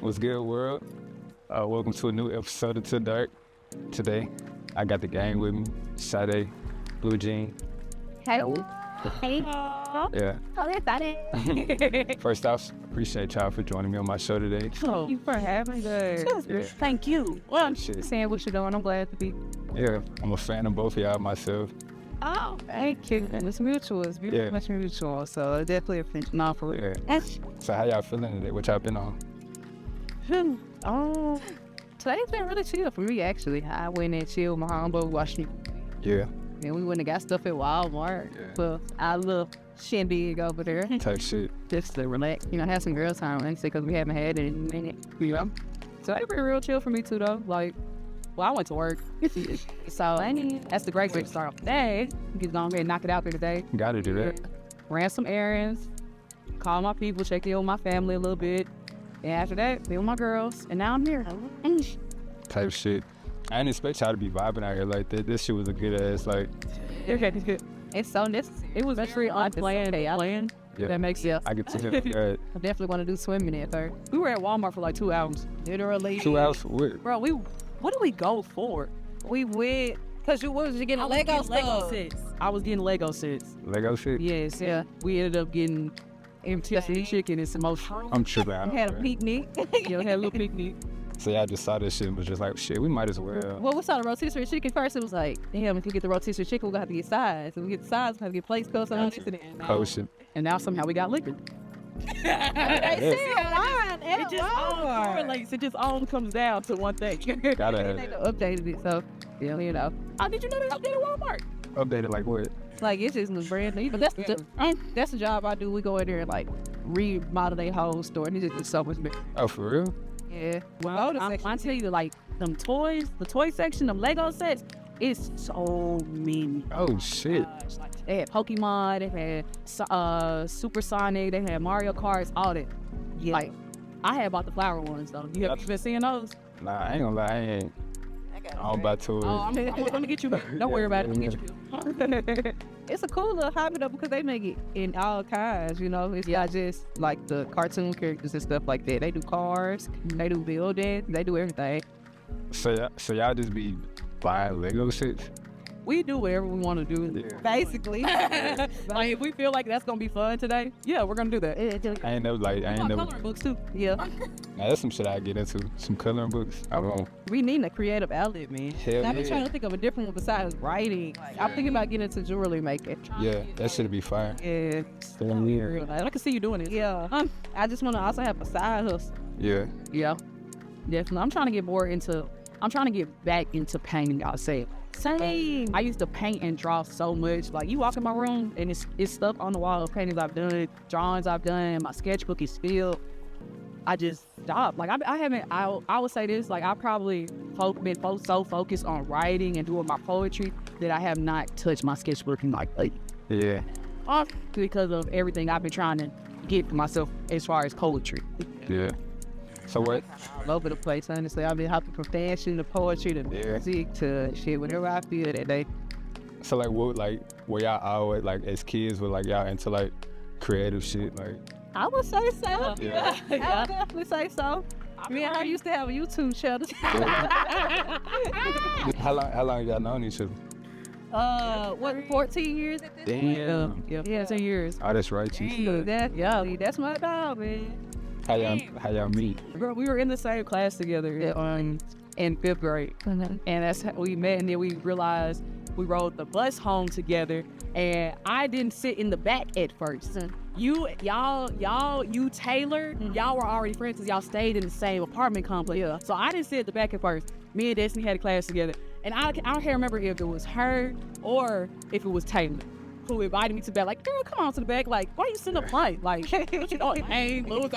What's good, world? Welcome to a new episode of To Dark. Today, I got the gang with me, Sade, Bleu. Hey. Hey. Yeah. Oh, that's Sade. First off, appreciate y'all for joining me on my show today. Thank you for having us. Yeah. Thank you. Well, I'm Shit. saying what you're doing. I'm glad to be. Yeah, I'm a fan of both of y'all myself. Oh, thank you. It's mutual. It's very Yeah. much mutual. So definitely a friend. No, for real. Yeah. So how y'all feeling today? What y'all been on? Today's been really chill for me, actually. I went and chilled with my homeboy, watched me. Yeah. And we went and got stuff at Walmart. Yeah. For our little shindig over there. Type shit. Just to relax, have some girl time, honestly, because we haven't had it in a minute. So it's been real chill for me too, though. Like, well, I went to work. So that's the great way to start off the day. Get on here and knock it out for today. Gotta do that. Ran some errands, called my people, checked in with my family a little bit. And after that, been with my girls. And now I'm here. Type shit. I didn't expect y'all to be vibing out here like that. This shit was a good ass, like, It's so necessary. It was very unplanned. yeah. That makes sense. I get to hear I definitely want to do swimming at third. We were at Walmart for like 2 hours. Literally. 2 hours for what? Bro, what did we go for? We went, because what was you getting? Lego sets. I was getting Lego sets. Lego shit? Yes, yeah. We ended up getting MTC chicken and some more shrimp. I'm tripping out. We had a picnic. Had a little picnic. So y'all just saw this shit and was just like, shit, we might as well. Well, we saw the rotisserie chicken first. It was like, damn, if we get the rotisserie chicken, we're going to have to get sides. If we get the sides, we're going to have to get plates, cups, and Oh, shit. And now somehow we got liquor. It just all correlates. It just all comes down to one thing. Gotta have They it. updated it, so, yeah. Oh, did you know they updated Walmart? Updated like what? Like, it's just brand new. But that's the job I do. We go in there and, like, remodel their whole store. And it's just so much better. Oh, for real? Yeah. Well, I tell you, like, them toys, the toy section, them Lego sets, it's so many. Oh, shit. They had Pokemon, they had Supersonic, they had Mario Karts, all that. Yeah. Like, I had bought the flower ones, though. You have been seeing those? Nah, I ain't gonna lie, I ain't. I don't buy toys. Oh, I'm gonna get you. Don't worry about it. I'm gonna get you. It's a cool little hobby, though, because they make it in all kinds, It's not just, like, the cartoon characters and stuff like that. They do cars, they do buildings, they do everything. So y'all just be buying Lego sets? We do whatever we want to do, Yeah. basically. Like, if we feel like that's going to be fun today, yeah, we're going to do that. I ain't never, Coloring books, too. Yeah. Nah, that's some shit I get into. Some coloring books. I don't know. We need a creative outlet, man. Hell I've been yeah. trying to think of a different one besides writing. I'm thinking about getting into jewelry making. Yeah, that should be fire. Yeah. I can see you doing it. Yeah. I just want to also have a side hustle. Yeah. Yeah. Definitely. I'm trying to get back into painting, I'll say. Same. I used to paint and draw so much. Like, you walk in my room and it's stuff on the wall of paintings I've done, drawings I've done, my sketchbook is filled. I just stopped. Like, I would say this, like, I probably been so focused on writing and doing my poetry that I have not touched my sketchbook in like Yeah. because of everything I've been trying to get for myself as far as poetry. Yeah. So what? All over the place, honestly. I've been hopping from fashion to poetry to music to shit, whatever I feel that day. So like what, like, were y'all always, like, as kids, were like y'all into like creative shit, like? I would say so. Yeah. I would definitely say so. Me and her used to have a YouTube channel. How long y'all known each other? 14 years at this Damn. point? Yeah, 10 years. Oh, that's right. That's my dog, man. How y'all meet? Girl, we were in the same class together in 5th grade. And that's how we met, and then we realized we rode the bus home together, and I didn't sit in the back at first. You Taylor, y'all were already friends because y'all stayed in the same apartment complex. Yeah. So I didn't sit at the back at first. Me and Destiny had a class together, and I can't remember if it was her or if it was Taylor who invited me to the back. Like, girl, come on to the back. Like, why you sitting up front? Like, you know, ain't loser.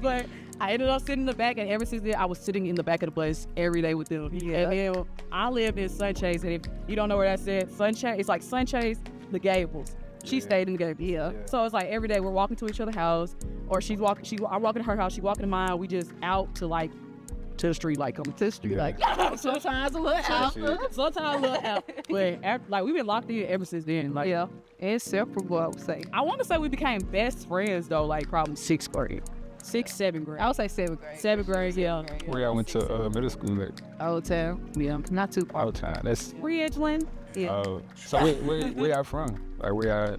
But I ended up sitting in the back, and ever since then, I was sitting in the back of the bus every day with them. Yeah. And then I lived in Sunchase, and if you don't know where that's at, Sunchase, it's like Sunchase, the Gables. She stayed in the Gables. Yeah. So it's like every day we're walking to each other's house, or I'm walking to her house, she walking to mine. We just out to like to the street, like coming to the street, like sometimes a little out, sometimes a little out. But after, like, we've been locked in ever since then. Like, yeah, inseparable, I would say. I want to say we became best friends though, like probably 6th grade. 6th, 7th grade. I would say 7th grade. 7th grade, yeah. Where y'all went to middle school at? Old Town. Yeah, not too far. Old Town. That's Ridgeland. Yeah. so where y'all from? Like where y'all?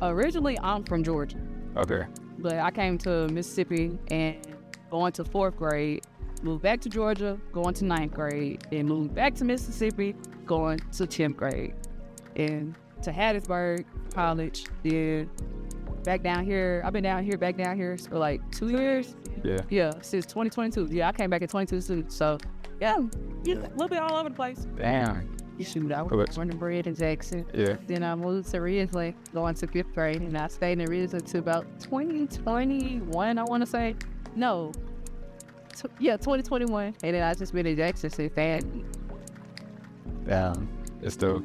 Originally, I'm from Georgia, Okay. but I came to Mississippi and going to 4th grade, moved back to Georgia, going to 9th grade, then moved back to Mississippi, going to 10th grade, and to Hattiesburg College, then back down here. I've been back down here for like 2 years. Yeah. Yeah, since 2022. Yeah, I came back in 22 so yeah, a little bit all over the place. Damn. Shoot, I Correct. was born and bred in Jackson. Yeah. Then I moved to Ridgeland, going to 5th grade, and I stayed in Ridgeland to about 2021, I want to say. No. 2021. And then I just been in Jackson since then. Damn. It's dope.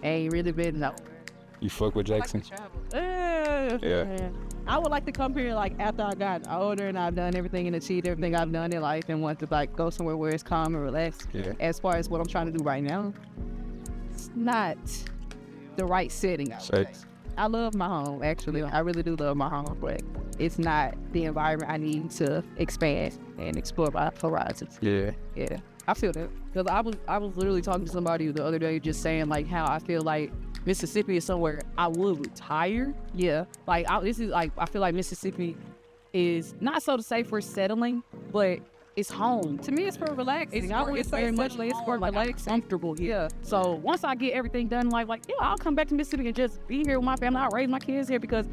Ain't really been no. You fuck with Jackson? Yeah. I would like to come here like after I got older and I've done everything and achieved everything I've done in life and want to like go somewhere where it's calm and relaxed. Yeah. As far as what I'm trying to do right now, it's not the right setting. Shakes. I love my home, actually. I really do love my home, but it's not the environment I need to expand and explore my horizons. Yeah. Yeah, I feel that. Because I was literally talking to somebody the other day, just saying like how I feel like Mississippi is somewhere I would retire. Yeah, Like I feel like Mississippi is not so to say for settling, but it's home. to me, it's for relaxing. It's very much it's for like I'm relaxing. comfortable here. Yeah. So once I get everything done, like yeah, I'll come back to Mississippi and just be here with my family. I'll raise my kids here because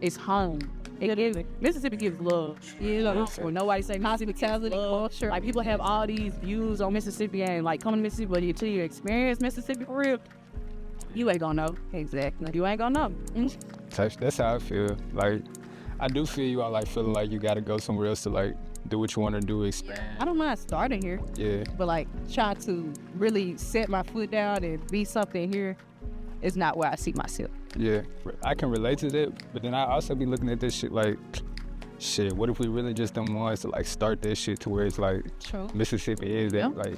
it's home. Mississippi gives love. Yeah, When nobody say Mississippi gives love. culture. Like people have all these views on Mississippi and like coming to Mississippi, but until you experience Mississippi for real, you ain't gonna know. Exactly. You ain't gonna know. That's how I feel. Like, I do feel you are like feeling like you gotta go somewhere else to like do what you want to do, expand. I don't mind starting here, Yeah. but like trying to really set my foot down and be something here is not where I see myself. Yeah. I can relate to that, but then I also be looking at this shit like, shit, what if we really just don't want to like start this shit to where it's like True. Mississippi is that Yeah. like,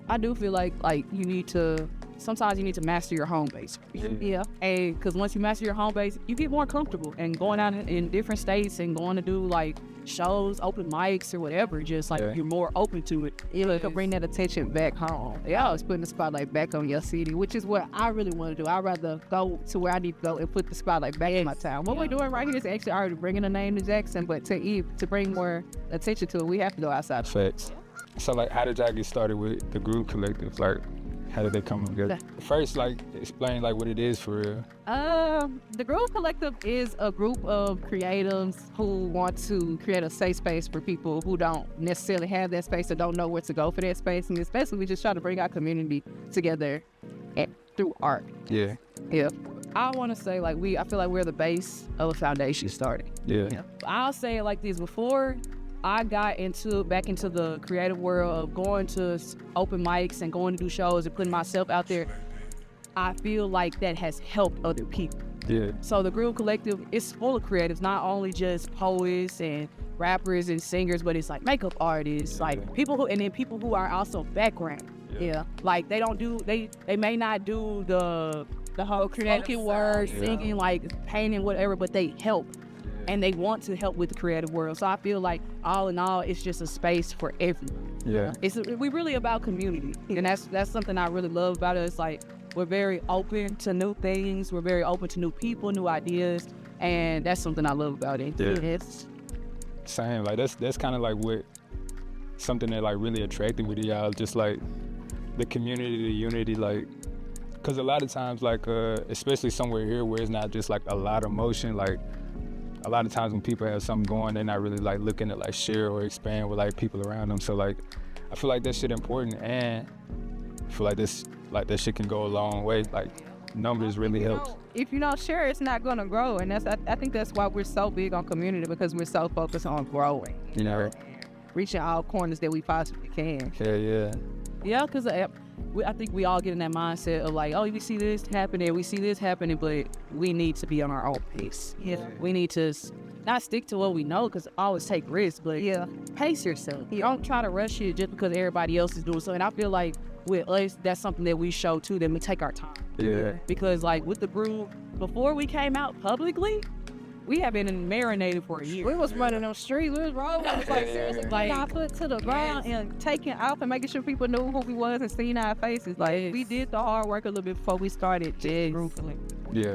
I do feel like you need to. Sometimes you need to master your home base. Yeah. And because once you master your home base, you get more comfortable and going out in different states and going to do like shows, open mics or whatever. Just like Yeah. you're more open to it. You can bring that attention back home. They always putting the spotlight back on your city, which is what I really want to do. I'd rather go to where I need to go and put the spotlight back in my town. What we're doing right here is actually already bringing a name to Jackson, but to bring more attention to it, we have to go outside. facts. So like, how did y'all get started with the Groove Collective? Like, how did they come together? First, like, explain like what it is for real. The Grove Collective is a group of creatives who want to create a safe space for people who don't necessarily have that space or don't know where to go for that space. And especially we just try to bring our community together through art. Yeah. Yeah. I want to say like I feel like we're the base of a foundation starting. Yeah. I'll say it like this: before I got back into the creative world of going to open mics and going to do shows and putting myself out there, I feel like that has helped other people. Yeah. So the Groove Collective is full of creatives, not only just poets and rappers and singers, but it's like makeup artists, like people who are also background. Yeah. Like they may not do the whole spoken word, singing, like painting, whatever, but they help. And they want to help with the creative world. So I feel like all in all, it's just a space for everyone. Yeah. We really about community. And that's something I really love about it. It's like we're very open to new things. We're very open to new people, new ideas. And that's something I love about it. Yeah. It's, Same. Like that's kind of like what something that like really attracted me to y'all. Just like the community, the unity, like. Cause a lot of times, like, especially somewhere here where it's not just like a lot of motion, like a lot of times when people have something going, they're not really like looking to like share or expand with like people around them. So like, I feel like that shit important, and I feel like that shit can go a long way. Like numbers really helps. If you don't share, it's not gonna grow, and I think that's why we're so big on community, because we're so focused on growing. You know? Reaching all corners that we possibly can. Yeah, yeah. yeah, because I think we all get in that mindset of like, oh, we see this happening, but we need to be on our own pace. Yeah. We need to not stick to what we know, because always take risks, but pace yourself. You don't try to rush it just because everybody else is doing so. And I feel like with us, that's something that we show too, that we take our time. Yeah. Because like with the Groove, before we came out publicly, we have been marinated for a year. We was running on the streets. We was rolling. It was like seriously, like our foot to the ground and taking off and making sure people knew who we was and seeing our faces. Like we did the hard work a little bit before we started. Yeah.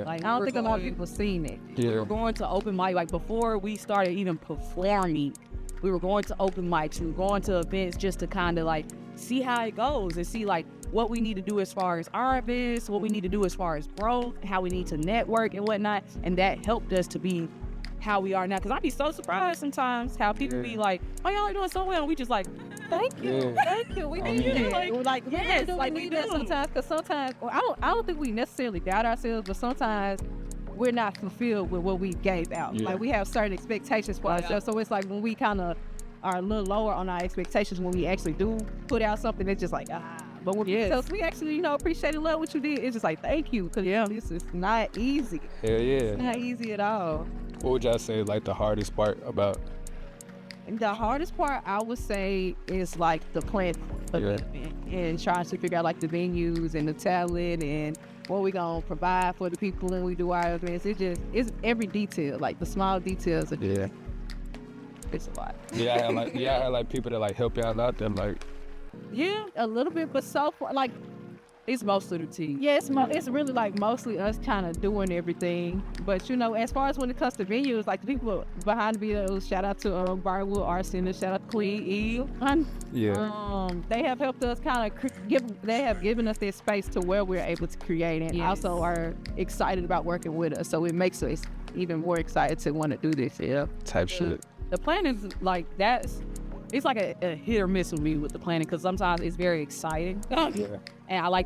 Like, I don't think a lot of people seen it. We Yeah. were going to open mic, like before we started even performing, we were going to open mics, we were going to events just to kind of like see how it goes and see like what we need to do as far as our events, what we need to do as far as growth, how we need to network and whatnot. And that helped us to be how we are now. Cause I'd be so surprised sometimes how people be like, oh, y'all are doing so well. And we just like, thank you, thank you. We need it. Like, yes, like we do. Sometimes, because sometimes, well, I don't think we necessarily doubt ourselves, but sometimes we're not fulfilled with what we gave out. Yeah. Like we have certain expectations for ourselves. So it's like when we kind of are a little lower on our expectations, when we actually do put out something, it's just like, But when we actually, appreciate and love what you did, it's just like, thank you. Because this is not easy. Hell yeah. It's not easy at all. What would y'all say like the hardest part about? The hardest part, I would say, is like the plan of the event and trying to figure out like the venues and the talent and what we gonna provide for the people when we do our events. It's every detail, like the small details of it. It's a lot. Yeah, I had like people that like help y'all out there, like. Yeah, a little bit, but so far, like, it's mostly the team. yeah, it's really like mostly us kind of doing everything. But as far as when it comes to venues, like the people behind the videos, shout out to Barwood Art Center, shout out to Queen Eve. Yeah. They have helped us kind of they have given us that space to where we're able to create and also are excited about working with us. So it makes us even more excited to want to do this. Yeah. Type shit. The planning is like it's like a hit or miss with me with the planning because sometimes it's very exciting. Yeah. And I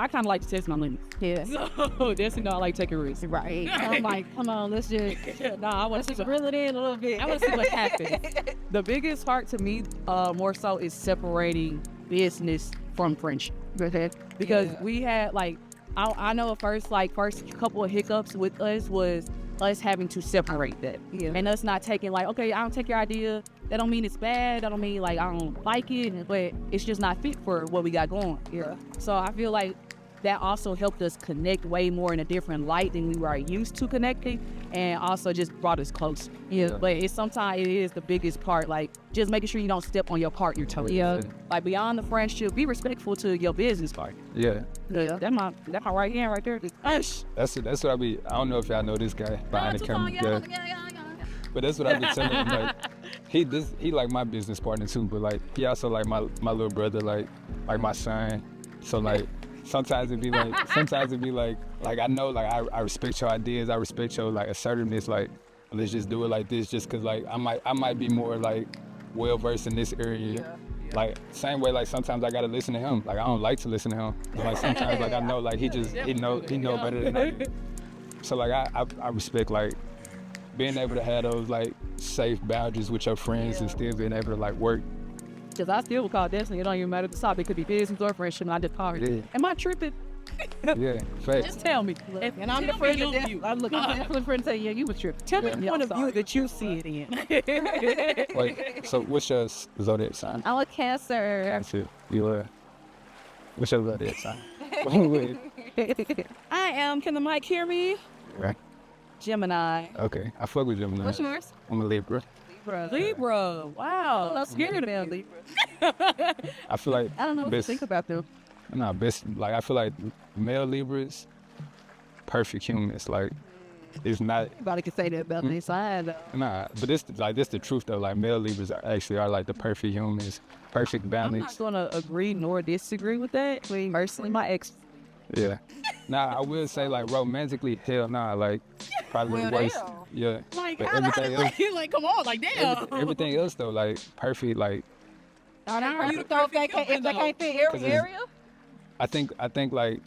kind of like to test my limits. Yeah. So that's, I like taking risks. Right. I'm like, come on, let's just I want to reel it in a little bit. I want to see what happens. The biggest part to me, more so, is separating business from friendship. Because we had like, I know first couple of hiccups with us was us having to separate that. Yeah. And us not taking like, okay, I don't take your idea. That don't mean it's bad. That don't mean like I don't like it, but it's just not fit for what we got going. Yeah. So I feel like that also helped us connect way more in a different light than we were used to connecting, and also just brought us close. Yeah. But sometimes it is the biggest part, like just making sure you don't step on your partner toes. Yeah. Like beyond the friendship, be respectful to your business partner. Yeah. Yeah. That's my right hand right there. That's what I be. I don't know if y'all know this guy behind the camera. But that's what I be telling him. Like, he like my business partner too. But like, he also like my little brother, like my son. So like, sometimes it be like I know like I respect your ideas. I respect your like assertiveness. Like, let's just do it like this, just cause like I might be more like well versed in this area. Yeah. Like same way, like sometimes I gotta listen to him. Like I don't like to listen to him. But, like sometimes like I know like he know better than I do. So like I respect like being able to have those like safe boundaries with your friends and still being able to like work. Because I still would call Destiny. It don't even matter the topic. It could be business or friendship. And I just call her. Yeah. Am I tripping? Yeah, fact. Just tell me. And I'm the friend of you. I'm definitely friend to you. You was tripping. Tell me the point of view that you see it in. Wait, so what's your zodiac sign? I'm a Cancer. That's it. What's your zodiac sign? I am. Can the mic hear me? Right. Gemini. Okay, I fuck with Gemini. What's yours? I'm a Libra. Libra. Wow. I'm scared of Libra. I feel like I don't know what to think about them. Nah, best like I feel like male Libras, perfect humans. Like it's not. Everybody can say that about their side though. Nah, but this the truth though. Like male Libras are like the perfect humans, perfect balance. I'm not gonna agree nor disagree with that. Personally, my ex. Yeah. Nah, I will say like romantically, hell nah. Like probably the worst. Damn. Yeah. Like, but everything else, like, come on, like, damn. everything else though, like perfect. Like Are you thought if they can't fit every area? I think like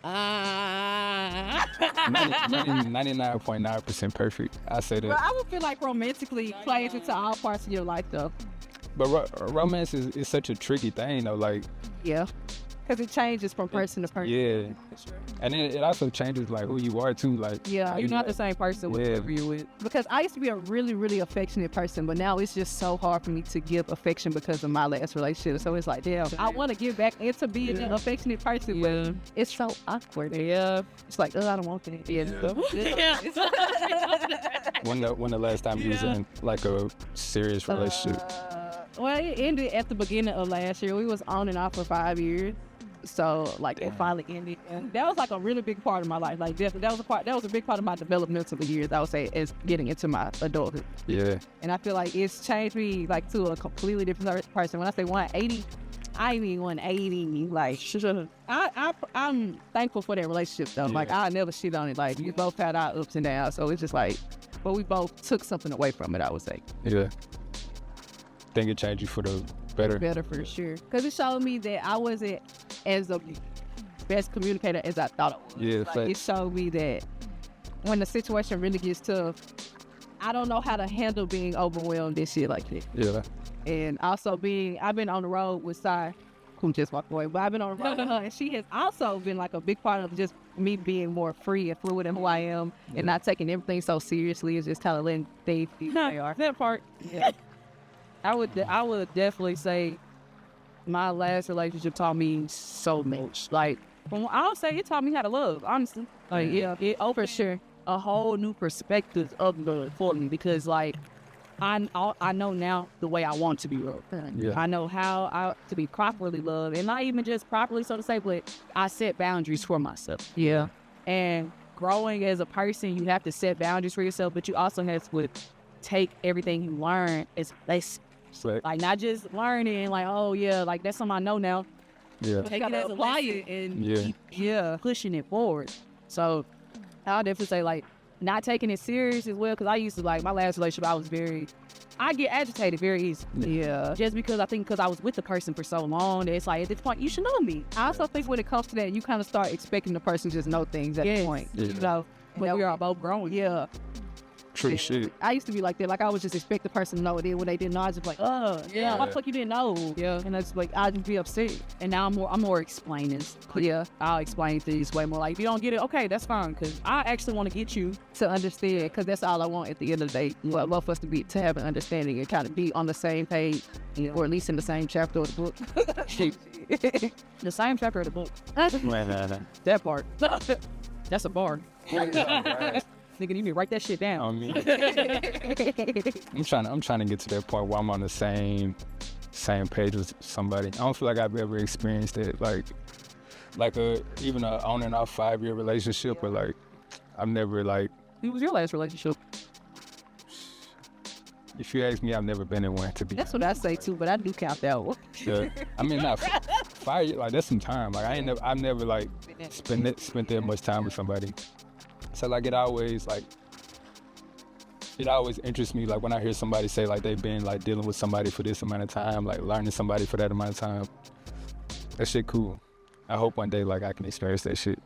99.9% perfect. I say that. Well, I would feel like romantically plays into all parts of your life though. But romance is such a tricky thing though. Like Yeah. Because it changes from person to person. Yeah. And then it also changes like who you are too. Like Yeah. You're not the same person with whoever you're with. Because I used to be a really, really affectionate person, but now it's just so hard for me to give affection because of my last relationship. So it's like, damn, I want to give back into being an affectionate person, but it's so awkward. Yeah. It's like, I don't want that. Yeah. when the last time you was in like a serious relationship? Well, it ended at the beginning of last year. We was on and off for 5 years. So like it finally ended, and that was like a really big part of my life. Like that was a big part of my developmental years, I would say, is getting into my adulthood. Yeah. And I feel like it's changed me like to a completely different person. When I say 180, I mean 180. Like I'm thankful for that relationship though. Yeah. Like I never shit on it. Like we both had our ups and downs, so it's just like, but we both took something away from it, I would say. Yeah. Think it changed you for the better. Better for sure, because it showed me that I wasn't as the best communicator as I thought I was. Yeah, like, it showed me that when the situation really gets tough, I don't know how to handle being overwhelmed and shit like that. Yeah. And also I've been on the road with Sade, who just walked away, but I've been on the road with her, and she has also been like a big part of just me being more free and fluid in who I am, and not taking everything so seriously. It's just kind of letting things be who they are. That part. Yeah. I would definitely say my last relationship taught me so much. Like, I'll say it taught me how to love, honestly. Like, it opened For sure. a whole new perspective of love for me, because, like, I know now the way I want to be loved. Yeah. I know how to be properly loved, and not even just properly, so to say, but I set boundaries for myself. Yeah. And growing as a person, you have to set boundaries for yourself, but you also have to take everything you learn as lessons. Like, not just learning, like, oh, yeah, like, that's something I know now. Yeah. Take it as a lesson and keep pushing it forward. So, I'll definitely say, like, not taking it serious as well, because I used to, like, my last relationship, I get agitated very easily. Yeah. Just because I was with the person for so long, that it's like, at this point, you should know me. I also think when it comes to that, you kind of start expecting the person to just know things at the point. Yeah. You know? But we are both growing. Yeah. True shit. I used to be like that. Like, I would just expect the person to know it. Then when they didn't know, I was just like, why the fuck you didn't know? Yeah. And it's like, I'd just be upset. And now I'm more explaining. Yeah. I'll explain things way more. Like, if you don't get it, okay, that's fine, because I actually want to get you. To understand, because that's all I want at the end of the day. I love for us to have an understanding and kind of be on the same page, or at least in the same chapter of the book. The same chapter of the book. That part. That's a bar. Nigga, you need to write that shit down. I mean, I'm trying to get to that point where I'm on the same page with somebody. I don't feel like I've ever experienced it, like even a on and off 5-year relationship, or like I've never, like. Who was your last relationship? If you ask me, I've never been in one, to be. That's what I say too, but I do count that one. Yeah. I mean, not 5 years, like, that's some time. Like, I've never like spent that much time with somebody. So like it always interests me, like when I hear somebody say like they've been like dealing with somebody for this amount of time, like learning somebody for that amount of time. That shit cool. I hope one day like I can experience that shit,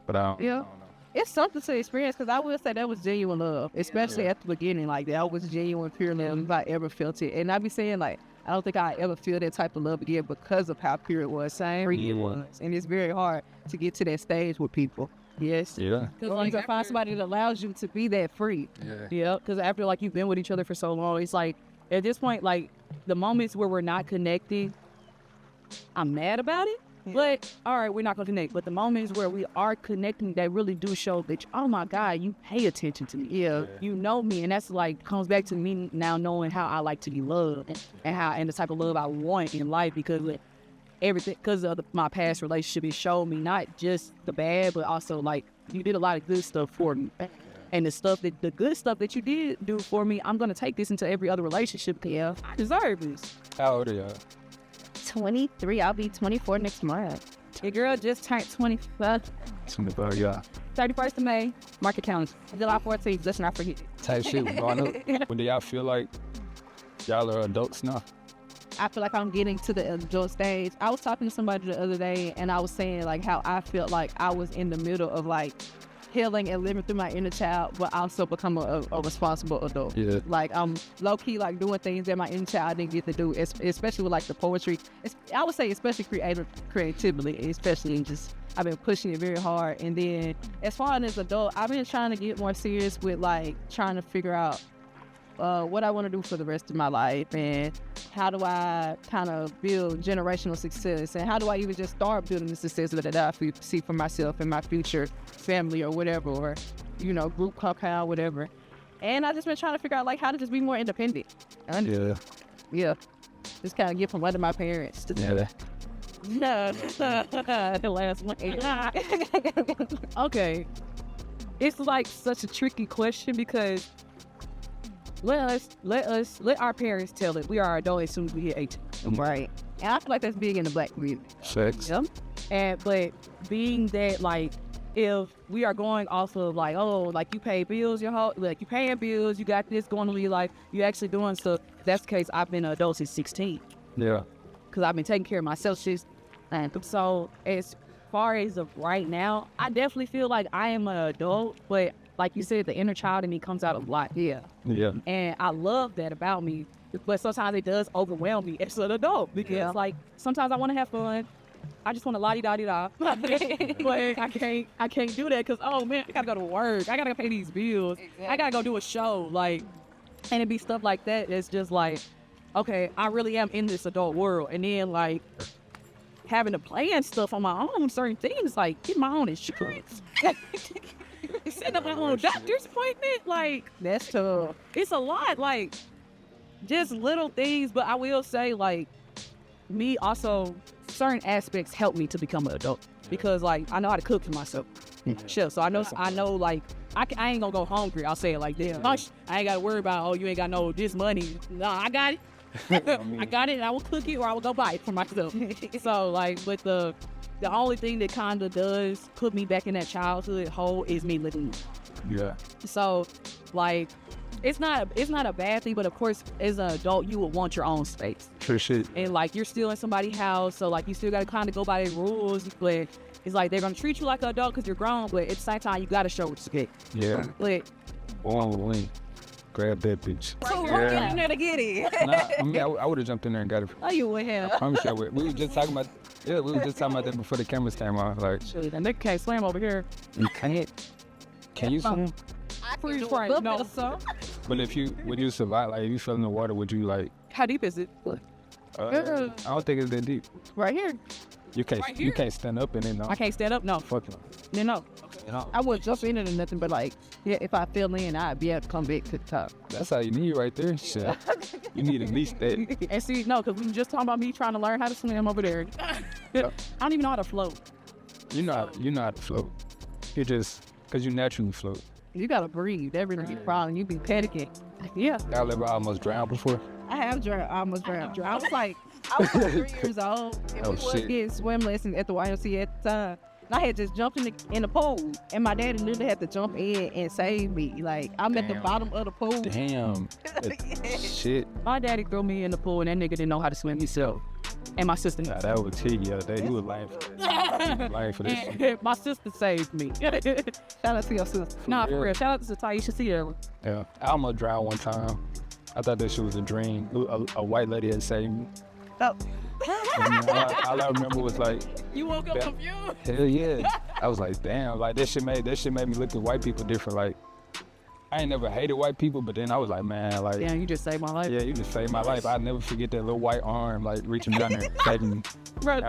but I don't know. It's something to experience, because I will say that was genuine love, especially at the beginning. Like, that was genuine, pure love if I ever felt it. And I be saying, like, I don't think I ever feel that type of love again because of how pure it was, free it was. And it's very hard to get to that stage with people. Yes. Yeah. Or you can find somebody that allows you to be that free. Yeah, because after, like, you've been with each other for so long, it's like, at this point, like, the moments where we're not connecting, I'm mad about it. But, all right, we're not going to connect. But the moments where we are connecting, that really do show that, oh, my God, you pay attention to me. Yeah. You know me. And that's, like, comes back to me now knowing how I like to be loved and the type of love I want in life, because everything, because of my past relationship, it showed me not just the bad, but also, like, you did a lot of good stuff for me. And the good stuff that you did do for me, I'm going to take this into every other relationship. Yeah. I deserve this. How old are y'all? 23. I'll be 24 next month. Your girl just turned 25. 25, yeah. 31st of May. Mark your calendars. July 14th. Let's not forget. Type shit. When do y'all feel like y'all are adults now? I feel like I'm getting to the adult stage. I was talking to somebody the other day, and I was saying like how I felt like I was in the middle of like healing and living through my inner child, but also become a responsible adult. Yeah. Like I'm low key like doing things that my inner child didn't get to do, especially with like the poetry. I would say especially creatively, especially just I've been pushing it very hard. And then as far as adult, I've been trying to get more serious with like trying to figure out what I want to do for the rest of my life, and how do I kind of build generational success, and how do I even just start building the success that I see for myself and my future family or whatever, or group compound, whatever. And I just been trying to figure out like how to just be more independent. Yeah, just kind of get from under my parents. Yeah. The last one. Okay, it's like such a tricky question because let our parents tell it. We are adults as soon as we hit 18. Right. And I feel like that's big in the Black community. Sex. Yep. But being that like, if we are going off of like, oh, like you pay bills your whole, like you paying bills, you got this going on in your life, you actually doing stuff. If that's the case, I've been an adult since 16. Yeah. Because I've been taking care of myself since. So as far as of right now, I definitely feel like I am an adult, but like you said, the inner child in me comes out a lot. Yeah. And I love that about me. But sometimes it does overwhelm me as an adult because like sometimes I want to have fun. I just want to la-di-da-di-da. But I can't do that because, oh man, I gotta go to work. I gotta pay these bills. Exactly. I gotta go do a show. Like, and it'd be stuff like that. It's just like, okay, I really am in this adult world. And then like having to plan stuff on my own, certain things, like get my own insurance. Setting up my own doctor's appointment, like that's tough. It's a lot, like just little things. But I will say, like me also, certain aspects help me to become an adult because, like, I know how to cook for myself, chef. So I know, like I ain't gonna go hungry. I'll say it like that. I ain't gotta worry about, oh, you ain't got no this money. No, I got it. I got it. And I will cook it or I will go buy it for myself. So like, but the only thing that kind of does put me back in that childhood hole is me living. Yeah. So, like, it's not a bad thing, but of course, as an adult, you would want your own space. For shit. And like, you're still in somebody's house, so like, you still gotta kind of go by their rules. But it's like they're gonna treat you like an adult because you're grown, but at the same time, you gotta show respect. Yeah. Like, grab that bitch. So get in there to get it. Nah, I mean, I would have jumped in there and got it. Oh, you would have. I promise you I would. We were just talking about that before the cameras came on. Like, shit, that nigga can't slam over here. You can't. Can you swim? Freeze right. No, sir. But would you survive? Like, if you fell in the water, would you like? How deep is it? I don't think it's that deep. Right here. You can't. Right you can't stand up in it. No. I can't stand up. No. Fuck no. No. No. I wouldn't jump in it or nothing, but like, yeah, if I fell in, I'd be able to come back to the top. That's how you need right there. Shit. You need at least that. And see, no, because we were just talking about me trying to learn how to swim over there. I don't even know how to float. You know how to float. You just, because you naturally float. You gotta breathe. That really be a problem. You be panicking. Yeah. Y'all ever almost drowned before? I have almost drowned. I was like 3 years old, and we was getting swim lessons at the YMCA at the time. And I had just jumped in the pool, and my daddy literally had to jump in and save me. Like, I'm at the bottom of the pool. Damn. Shit. My daddy threw me in the pool, and that nigga didn't know how to swim himself. And my sister. Nah, that was T the other day. He was lying for this. Lying for this shit. My sister saved me. Shout out to your sister. Nah, for real. Shout out to Taisha. See her. Yeah. I almost drowned one time. I thought that shit was a dream. A white lady had saved me. Oh. All I remember was like, you woke up confused. Hell yeah. I was like, damn, like that shit made me look at white people different. Like, I ain't never hated white people, but then I was like, man, like, damn, you just saved my life. Yeah, you just saved my life. I'll never forget that little white arm, like reaching down there, saving me. Right.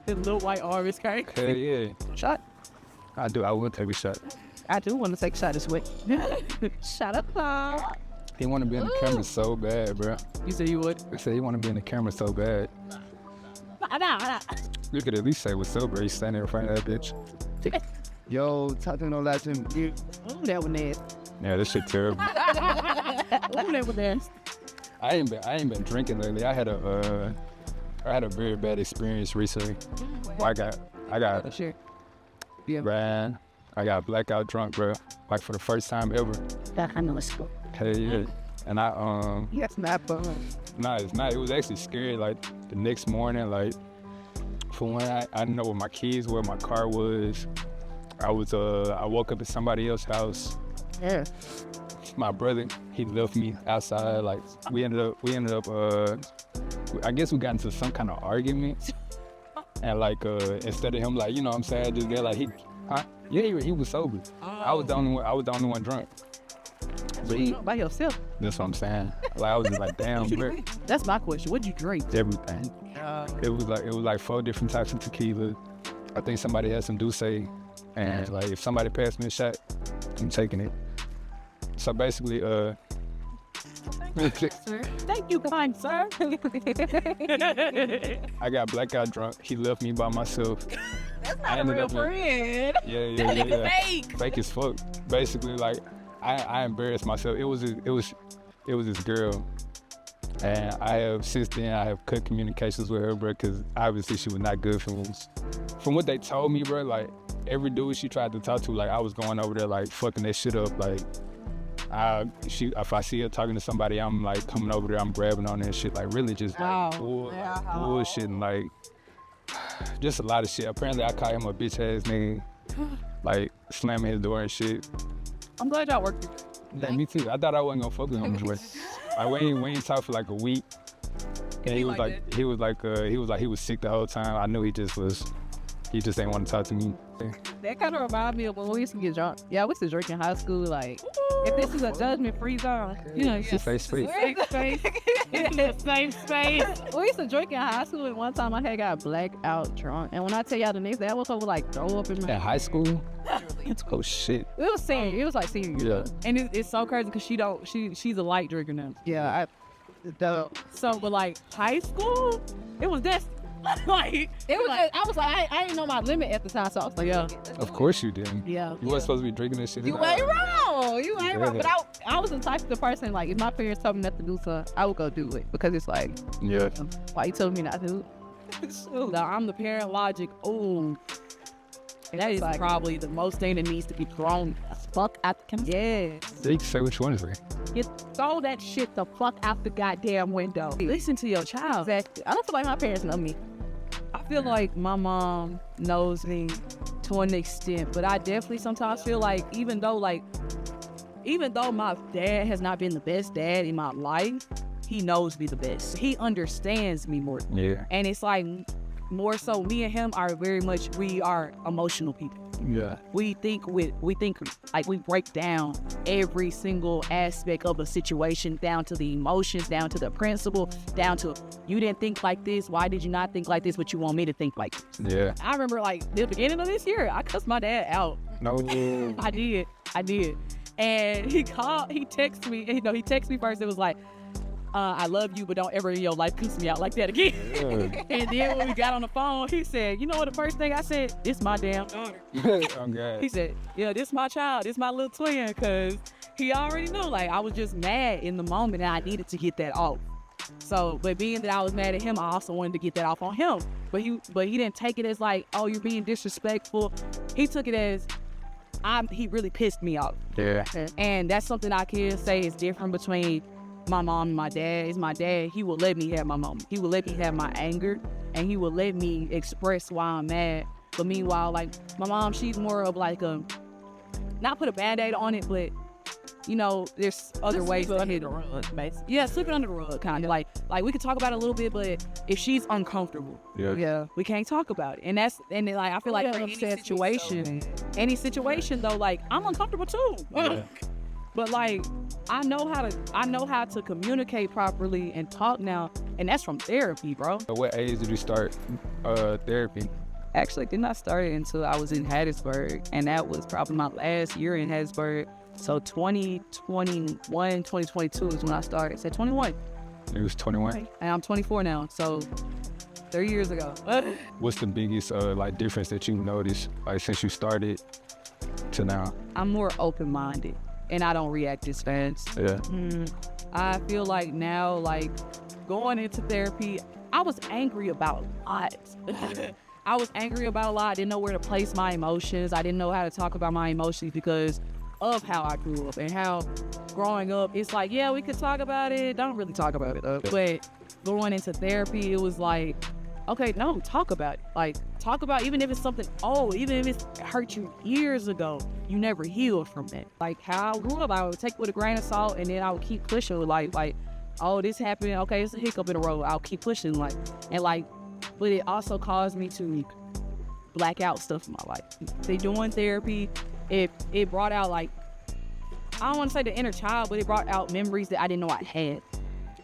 His little white arm is crazy. Hell yeah. Shot. I will take a shot. I do want to take a shot this week. Shut up, Paul. He want to be in the camera so bad, bro. You said you would? He said he want to be in the camera so bad. You could at least say what's up, bro. He's standing in front of that bitch. Yo, talking on last time. Oh, that one nasty. Yeah, this shit terrible. Oh, that one nasty. I ain't been drinking lately. I had a very bad experience recently. I got sure. Yeah. Man, I got blackout drunk, bro. Like for the first time ever. That kind of school. Hey, yeah. And That's not fun. Nah, it's not. It was actually scary. Like the next morning, like for when I didn't know where my keys were, my car was. I woke up at somebody else's house. Yeah. My brother, he left me outside. Like we ended up. I guess we got into some kind of argument. And like instead of him like, you know what I'm saying, just there like he was sober. I was the only one drunk. But By yourself. that's what I'm saying. Like I was just like, damn, bro. That's my question. What'd you drink? Everything. It was like 4 different types of tequila. I think somebody had some Douce, and like if somebody passed me a shot, I'm taking it. So basically, Thank you, kind sir. I got blackout drunk. He left me by myself. That's not a real friend. Yeah. Fake. Fake as fuck. Basically, like I embarrassed myself. It was this girl, and since then I have cut communications with her, bro, because obviously she was not good for me. From what they told me, bro, like every dude she tried to talk to, like I was going over there like fucking that shit up, like. If I see her talking to somebody, I'm like coming over there, I'm grabbing on that shit, like really just like bullshit and like just a lot of shit. Apparently I called him a bitch ass nigga, like slamming his door and shit. I'm glad y'all worked. Yeah, me too. I thought I wasn't gonna fuck with him anyway. Like we ain't talked for like a week. And he was sick the whole time. I knew he just ain't want to talk to me. That kind of reminds me of when we used to get drunk. Yeah, we used to drink in high school. Like, if this is a judgment-free zone, you know, it's just Safe space. safe space. It's a safe space. We used to drink in high school, and one time I had got blackout drunk. And when I tell y'all the next day, I woke up with like throw up in my In high school? Oh shit. It was senior. It was like senior year. Yeah. And it's so crazy because she's a light drinker now. Yeah. So, but like high school, it was that. Like It was. I was like, I didn't know my limit at the time, so I was like, yeah. Of course you didn't. Yeah. You weren't supposed to be drinking this shit. You ain't wrong. You ain't wrong. Yeah. But I was the type of person, like, if my parents told me not to do something, I would go do it. Because it's like, Yeah. why you telling me not to? no, I'm the parent logic. Ooh. That is like- probably the most thing that needs to be thrown the fuck out the camera. Yes. You can say which one is it. Throw that shit the fuck out the goddamn window. Listen to your child. Exactly. I don't feel like my parents know me. I feel like my mom knows me to an extent, but I definitely sometimes feel like even though my dad has not been the best dad in my life, he knows me the best. He understands me more. Yeah. And it's like more so me and him are we are emotional people. Yeah. We think like we break down every single aspect of a situation, down to the emotions, down to the principle, down to you didn't think like this. Why did you not think like this? But you want me to think like this. Yeah. I remember like the beginning of this year, I cussed my dad out. No. I did. And he texted me. He texted me first. It was like, I love you, but don't ever in your life cuss me out like that again. Yeah. And then when we got on the phone, he said, you know what the first thing I said? This my damn daughter. Oh God. He said, yeah, this my child. This my little twin. Because he already knew. Like, I was just mad in the moment and I needed to get that off. So, but being that I was mad at him, I also wanted to get that off on him. But he didn't take it as like, oh, you're being disrespectful. He took it as, he really pissed me off. Yeah. And that's something I can say is different between my mom and my dad. Is my dad, he will let me have my moment. He will let me have my anger, and he will let me express why I'm mad. But meanwhile, like, my mom, she's more of like not put a Band-Aid on it, but, you know, there's other ways to hit the rug, basically. Yeah, slip it under the rug, kind of. Like we could talk about it a little bit, but if she's uncomfortable, Yeah. we can't talk about it. And like, I feel like for any situation though, like, I'm uncomfortable too. Yeah. But like, I know how to communicate properly and talk now, and that's from therapy, bro. At what age did you start therapy? Actually, did not start it until I was in Hattiesburg, and that was probably my last year in Hattiesburg. So 2021, 2022 is when I started. So 21. It was 21. And I'm 24 now, so 3 years ago. What's the biggest like difference that you noticed like since you started to now? I'm more open-minded, and I don't react as fast. Yeah. I feel like now, like, going into therapy, I was angry about a lot. I didn't know where to place my emotions. I didn't know how to talk about my emotions because of how I grew up and how growing up, it's like, yeah, we could talk about it. Don't really talk about it, though. But going into therapy, it was like, okay, no, talk about it. Like, talk about, even if it's something old, even if it's hurt you years ago, you never healed from that. Like, how I grew up, I would take it with a grain of salt, and then I would keep pushing, like, oh, this happened, okay, it's a hiccup in the road, I'll keep pushing, like, and like, but it also caused me to black out stuff in my life. They doing therapy, it brought out, like, I don't want to say the inner child, but it brought out memories that I didn't know I had.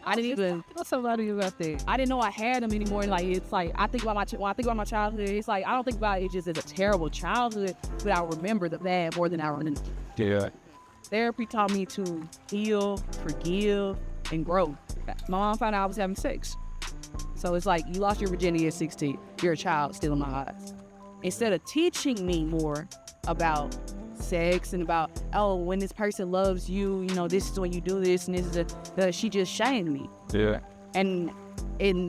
I didn't even. What's so about you about that? I didn't know I had them anymore. And like, it's like, I think about when I think about my childhood, it's like, I don't think about it just as a terrible childhood, but I remember the bad more than I remember. Yeah. Therapy taught me to heal, forgive, and grow. My mom found out I was having sex. So it's like, you lost your virginity at 16. You're a child still in my eyes. Instead of teaching me more about sex and about, oh, when this person loves you, you know, this is when you do this, and this is she just shamed me. Yeah. And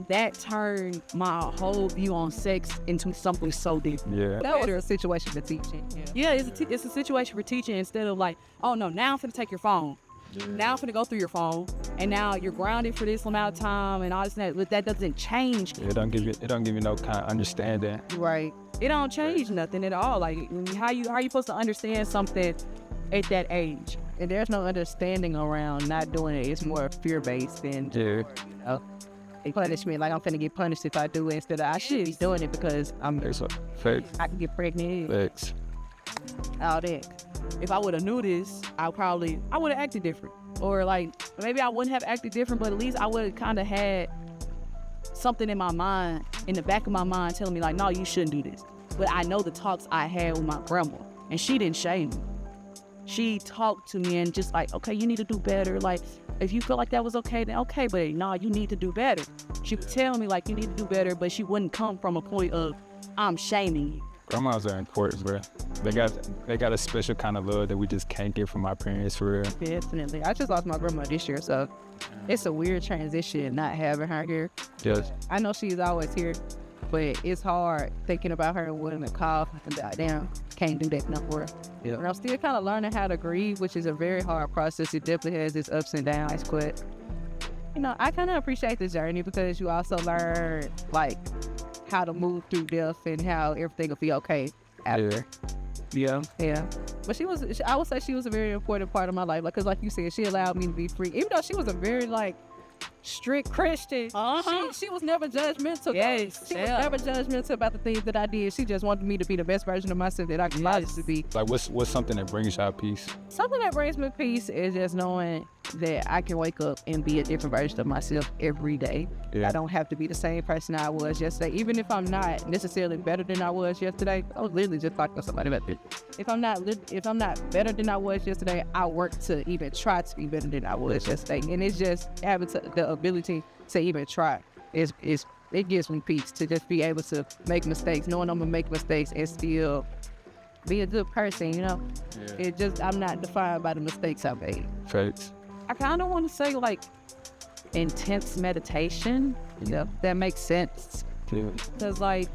that turned my whole view on sex into something so different. Yeah. That was a situation for teaching. Yeah, it's a situation for teaching, instead of like, oh no, now I'm finna take your phone. Yeah. Now I'm finna go through your phone, and now you're grounded for this amount of time, and all this and that. But that doesn't change. It don't give you no kind of understanding. Right. It don't change nothing at all. Like, how you supposed to understand something at that age? And there's no understanding around not doing it. It's more fear-based than, you know, punishment. Like, I'm finna get punished if I do it, instead of I should be doing it because I can get pregnant. Facts. All that. If I would have knew this, I would have acted different. Or like, maybe I wouldn't have acted different, but at least I would have kind of had something in my mind, in the back of my mind, telling me like, no, you shouldn't do this. But I know the talks I had with my grandma, and she didn't shame me. She talked to me and just like, okay, you need to do better. Like, if you feel like that was okay, then okay, but no, you need to do better. She would tell me like, you need to do better, but she wouldn't come from a point of, I'm shaming you. Grandmas are important, bro. They got a special kind of love that we just can't get from our parents, for real. Definitely. I just lost my grandma this year, so it's a weird transition not having her here. Yes. I know she's always here, but it's hard thinking about her and wanting to call and be like, damn, can't do that no more. Yeah. And I'm still kind of learning how to grieve, which is a very hard process. It definitely has its ups and downs, but you know, I kind of appreciate the journey because you also learn like how to move through death and how everything will be okay after. Yeah. But I would say she was a very important part of my life. Like, cause like you said, she allowed me to be free. Even though she was a very like strict Christian, she was never judgmental. Yes. She was never judgmental about the things that I did. She just wanted me to be the best version of myself that I could possibly be. Like, what's something that brings y'all peace? Something that brings me peace is just knowing that I can wake up and be a different version of myself every day. Yeah. I don't have to be the same person I was yesterday. Even if I'm not necessarily better than I was yesterday, I was literally just talking to somebody about this. If I'm not better than I was yesterday, I work to even try to be better than I was yesterday. And it's just having the ability to even try. It gives me peace to just be able to make mistakes, knowing I'm gonna make mistakes and still be a good person, you know? Yeah. I'm not defined by the mistakes I made. Facts. I kind of want to say like intense meditation. Yeah, that makes sense. Because like,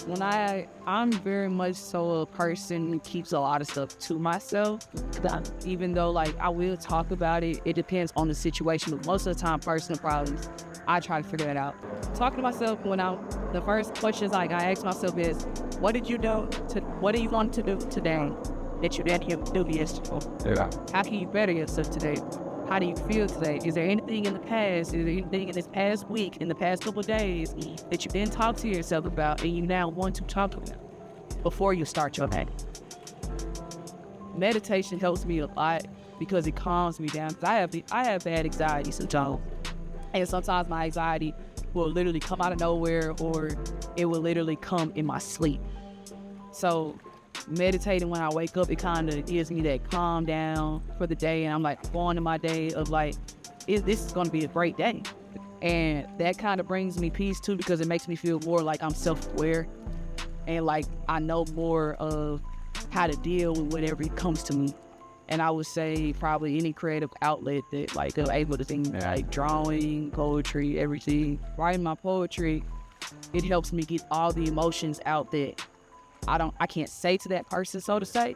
when I'm very much so a person who keeps a lot of stuff to myself. Even though like I will talk about it, it depends on the situation. But most of the time, personal problems, I try to figure that out. Talking to myself the first questions like I ask myself is, what did you want to do today that you didn't do yesterday? Yeah. How can you better yourself today? How do you feel today? Is there anything in the past? Is there anything in this past week, in the past couple of days that you didn't talk to yourself about and you now want to talk about before you start your day? Meditation helps me a lot because it calms me down. I have bad anxiety sometimes. And sometimes my anxiety will literally come out of nowhere, or it will literally come in my sleep. So meditating when I wake up, it kind of gives me that calm down for the day, and I'm like going to my day of like, this is going to be a great day. And that kind of brings me peace too, because it makes me feel more like I'm self-aware and like I know more of how to deal with whatever comes to me. And I would say probably any creative outlet that like I'm able to think, like drawing, poetry, everything. Writing my poetry, it helps me get all the emotions out that I can't say to that person, so to say,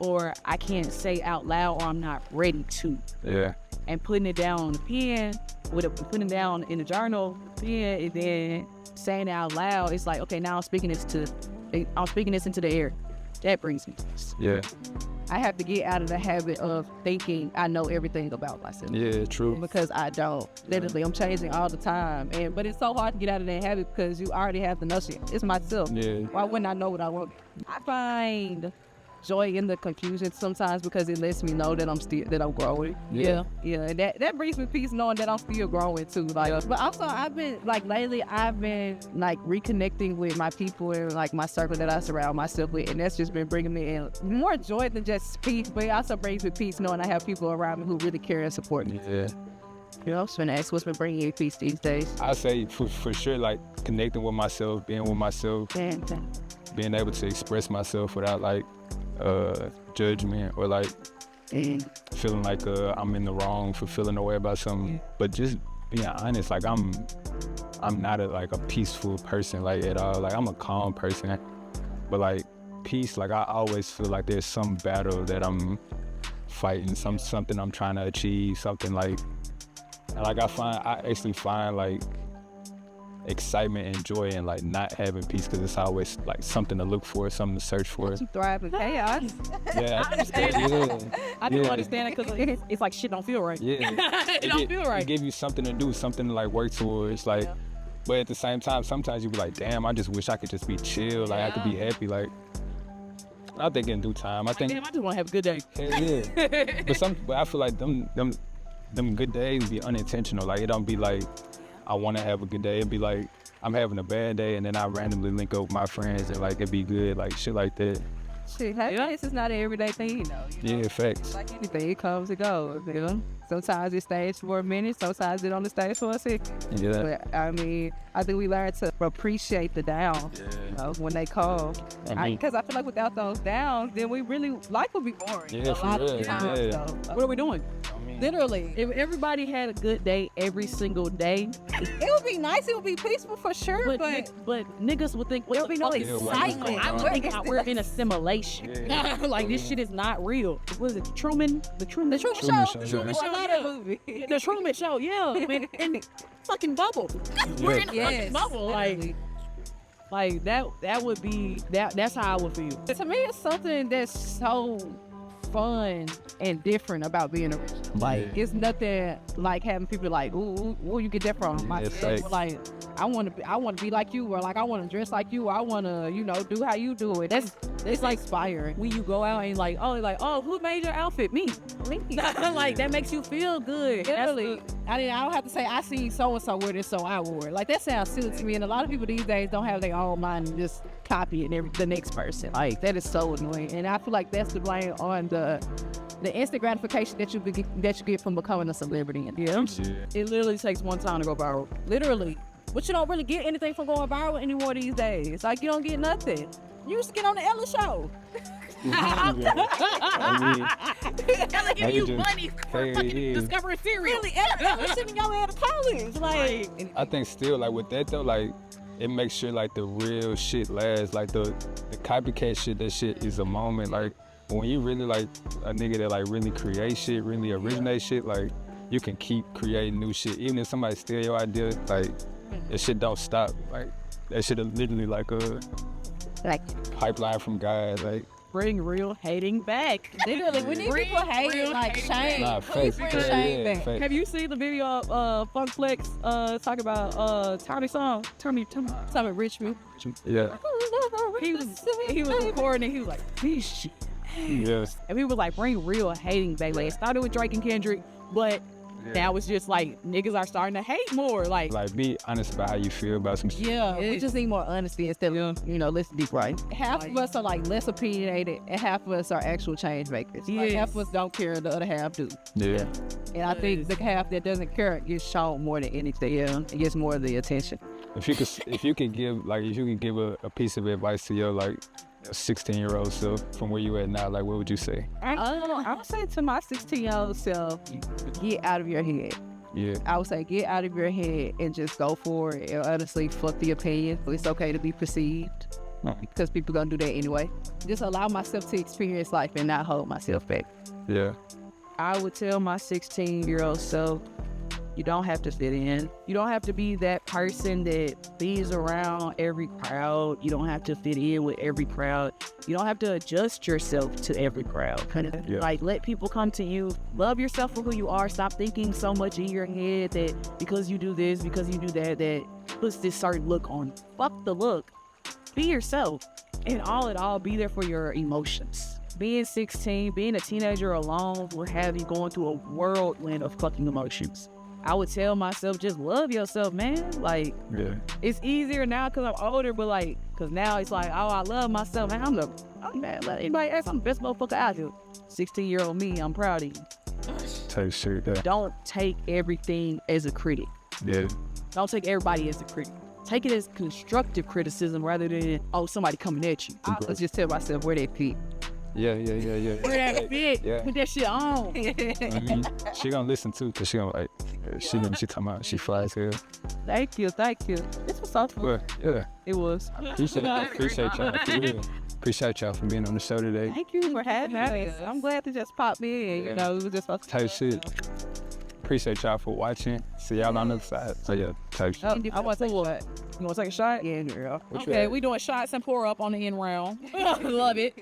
or I can't say out loud, or I'm not ready to. Yeah. and putting it down on the pen, putting it down in the journal, pen, and then saying it out loud. It's like, okay, now I'm speaking this into the air. That brings me peace. Yeah. I have to get out of the habit of thinking I know everything about myself. Yeah, true. Because I don't. Literally, I'm changing all the time. But it's so hard to get out of that habit because you already have the notion. It's myself. Yeah. Why wouldn't I know what I want? I find joy in the confusion sometimes because it lets me know that I'm growing. Yeah. Yeah. And that brings me peace knowing that I'm still growing too. Like, but also I've been lately reconnecting with my people and like my circle that I surround myself with, and that's just been bringing me in more joy than just peace, but it also brings me peace knowing I have people around me who really care and support me. Yeah. You know, I was gonna ask what's been bringing you peace these days. I say for sure, like connecting with myself, being with myself, being able to express myself without like judgment or like feeling like I'm in the wrong for feeling a way about something. But just being honest, like I'm not a peaceful person like at all. Like I'm a calm person, but like peace, like I always feel like there's some battle that I'm fighting, something I'm trying to achieve, something like. And like I actually find like excitement and joy in like not having peace because it's always like something to look for, something to search for. You thrive in chaos. Yeah, I understand. I do Yeah. understand it because it's like shit don't feel right. Yeah, It don't feel right. It give you something to do, something to like work towards. Like, but at the same time, sometimes you be like, damn, I just wish I could just be chill. Like I could be happy. Like I think in due time, I think. Damn, I just want to have a good day. Hell yeah. but I feel like them good days be unintentional. Like it don't be like I want to have a good day. It'd be like I'm having a bad day and then I randomly link up with my friends and like it'd be good, like shit like that. Shit, happiness is not an everyday thing, Yeah, facts. Like anything, it comes and goes, you know? Sometimes it stays for a minute, sometimes it only stays for a second. Yeah. But I mean, I think we learn to appreciate the downs, you know, when they come. Because I feel like without those downs, then life would be boring. Yeah, a for lot real, of times, yeah. so. What are we doing? Literally. If everybody had a good day every single day, It would be nice, it would be peaceful for sure, but niggas would think, there would be no Yeah, excitement. I would think we're in a simulation. Yeah. Like this shit is not real. Was it Truman? The Truman Show. Truman Show. The Truman Show. I love that movie. The Truman Show, yeah. In fucking bubble. We're in a fucking bubble. Like that would be that's how I would feel. To me, it's something that's so fun and different about being a rich. Like it's nothing like having people like, ooh, where you get that from? My facts. like, I want to be like you, or like I want to dress like you, or I want to, do how you do it. It's like inspiring. When you go out and oh, who made your outfit? Me. Like that makes you feel good. Literally, I don't have to say I seen so and so wear this, so I wore it. Like that sounds silly to me, and a lot of people these days don't have their own mind and just copy it the next person. Like that is so annoying, and I feel like that's the blame on the instant gratification that you get from becoming a celebrity. Yeah. It literally takes one time to go viral. Literally, but you don't really get anything from going viral anymore these days. Like you don't get nothing. You used to get on the Ella show. Ella give you money for Hey, fucking yeah. discovering cereal. Really, Ella was sitting your out of college. Like, I think still like with that though, like it makes sure like the real shit lasts. Like the copycat shit, that shit is a moment. Like when you really like a nigga that like really create shit, really originate shit, like you can keep creating new shit. Even if somebody steal your idea, like that shit don't stop. Like that shit is literally like a pipeline from God. Like Bring real hating back. literally, we need people hating, like shame. Nah, Please facts. bring shame Yeah, back. facts. Have you seen the video of Funk Flex talking about Tiny song? Tell me. Something Richmond. Yeah. He was recording and he was like, this shit. Yes. And we was like, bring real hating back. Like it started with Drake and Kendrick, but now it's just like niggas are starting to hate more. Like Be honest about how you feel about some shit. Yeah, we just need more honesty instead of, listen deep, right? Half of us are like less opinionated and half of us are actual change makers. Like, half of us don't care, the other half do. Yeah. And I think the half that doesn't care gets shown more than anything. Yeah, it gets more of the attention. If you could give a piece of advice to your like 16-year-old self from where you at now, like what would you say? I would say to my 16-year-old self, get out of your head. Yeah. I would say get out of your head and just go for it. And honestly, fuck the opinion. It's okay to be perceived because people gonna do that anyway. Just allow myself to experience life and not hold myself back. Yeah. I would tell my 16-year-old self, you don't have to fit in. You don't have to be that person that bees around every crowd. You don't have to fit in with every crowd. You don't have to adjust yourself to every crowd. Like, let people come to you. Love yourself for who you are. Stop thinking so much in your head that because you do this, because you do that, that puts this certain look on. Fuck the look. Be yourself. And all in all, be there for your emotions. Being 16, being a teenager alone will have you going through a whirlwind of fucking emotions. I would tell myself, just love yourself, man. Like, it's easier now because I'm older, but like, because now it's like, oh, I love myself, man. I'm mad. Let anybody ask, I'm the best motherfucker out here. 16-year-old me, I'm proud of you. Type shit, yeah. Don't take everything as a critic. Yeah. Don't take everybody as a critic. Take it as constructive criticism rather than, oh, somebody coming at you. I'll just tell myself where they fit. Yeah. Where that fit? Yeah. Put that shit on. I mean, she gonna listen too, cause she gonna like, she talking about she fly as hell. Thank you. This was so fun. But yeah, It was. appreciate y'all for real. Appreciate y'all for being on the show today. Thank you for having us. I'm glad to just pop in. You know, it was just supposed to Type shit. Appreciate y'all for watching. See y'all on the other side. So yeah, type shit. I want to take a shot. You want to take a shot? Yeah, girl. Okay, we doing shots and pour up on the end round. Love it.